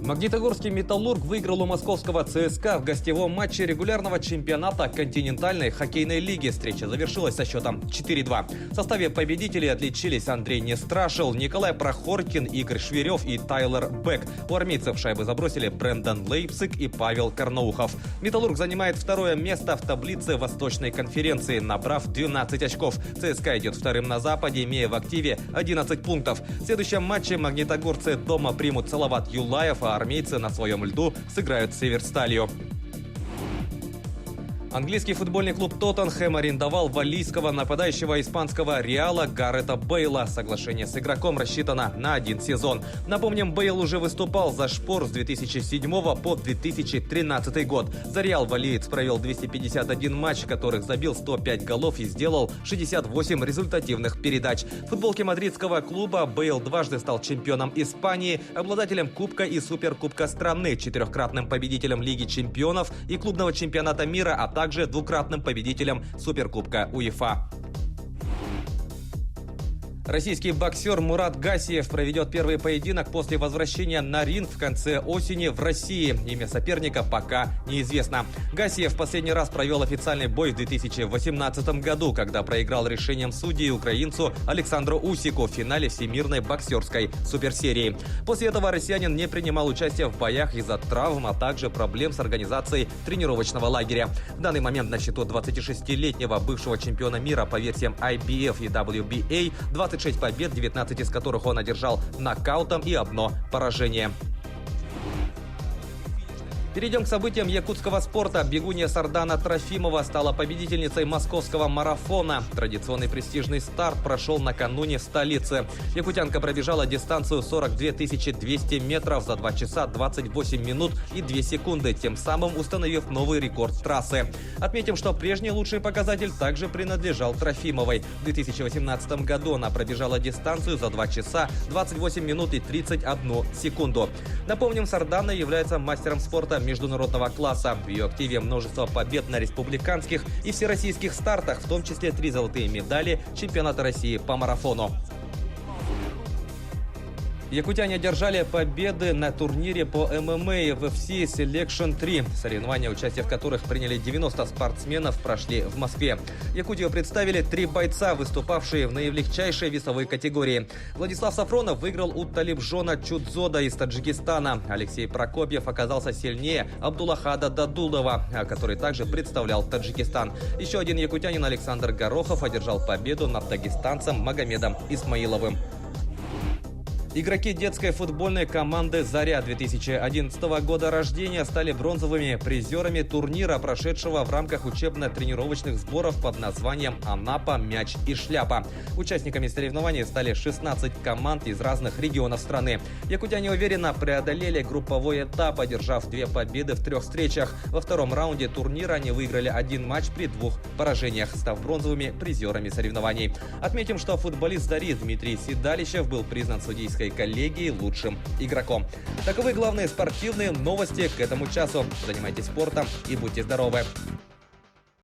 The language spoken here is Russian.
Магнитогорский «Металлург» выиграл у московского ЦСКА в гостевом матче регулярного чемпионата континентальной хоккейной лиги. Встреча завершилась со счетом 4-2. В составе победителей отличились Андрей Нестрашил, Николай Прохоркин, Игорь Шверев и Тайлер Бек. У армейцев шайбы забросили Брэндон Лейпциг и Павел Карнаухов. «Металлург» занимает второе место в таблице Восточной конференции, набрав 12 очков. ЦСКА идет вторым на Западе, имея в активе 11 пунктов. В следующем матче магнитогорцы дома примут Салават Юлаев, а армейцы на своем льду сыграют с Северсталью. Английский футбольный клуб «Тоттенхэм» арендовал валлийского нападающего испанского «Реала» Гарета Бейла. Соглашение с игроком рассчитано на 1 сезон. Напомним, Бейл уже выступал за «Шпор» с 2007 по 2013 год. За «Реал» валлиец провел 251 матч, в которых забил 105 голов и сделал 68 результативных передач. В футболке мадридского клуба Бейл дважды стал чемпионом Испании, обладателем Кубка и Суперкубка страны, четырехкратным победителем Лиги чемпионов и клубного чемпионата мира, а также двукратным победителем Суперкубка УЕФА. Российский боксер Мурат Гасиев проведет первый поединок после возвращения на ринг в конце осени в России. Имя соперника пока неизвестно. Гасиев в последний раз провел официальный бой в 2018 году, когда проиграл решением судьи украинцу Александру Усику в финале Всемирной боксерской суперсерии. После этого россиянин не принимал участия в боях из-за травм, а также проблем с организацией тренировочного лагеря. В данный момент на счету 26-летнего бывшего чемпиона мира по версиям IBF и WBA 26 побед, 19 из которых он одержал нокаутом и одно поражение. Перейдем к событиям якутского спорта. Бегунья Сардана Трофимова стала победительницей московского марафона. Традиционный престижный старт прошел накануне в столице. Якутянка пробежала дистанцию 42 200 метров за 2 часа 28 минут и 2 секунды, тем самым установив новый рекорд трассы. Отметим, что прежний лучший показатель также принадлежал Трофимовой. В 2018 году она пробежала дистанцию за 2 часа 28 минут и 31 секунду. Напомним, Сардана является мастером спорта международного класса. В ее активе множество побед на республиканских и всероссийских стартах, в том числе 3 золотые медали чемпионата России по марафону. Якутяне одержали победы на турнире по ММА UFC Selection 3. Соревнования, участие в которых приняли 90 спортсменов, прошли в Москве. Якутию представили 3 бойца, выступавшие в наилегчайшей весовой категории. Владислав Сафронов выиграл у Талибжона Чудзода из Таджикистана. Алексей Прокопьев оказался сильнее Абдулахада Дадулова, который также представлял Таджикистан. Еще один якутянин Александр Горохов одержал победу над дагестанцем Магомедом Исмаиловым. Игроки детской футбольной команды «Заря» 2011 года рождения стали бронзовыми призерами турнира, прошедшего в рамках учебно-тренировочных сборов под названием «Анапа. Мяч и шляпа». Участниками соревнований стали 16 команд из разных регионов страны. Якутяне уверенно преодолели групповой этап, одержав 2 победы в 3 встречах. Во втором раунде турнира они выиграли 1 матч при 2 поражениях, став бронзовыми призерами соревнований. Отметим, что футболист «Зари» Дмитрий Седалищев был признан судейской коллегией лучшим игроком. Таковы главные спортивные новости к этому часу. Занимайтесь спортом и будьте здоровы!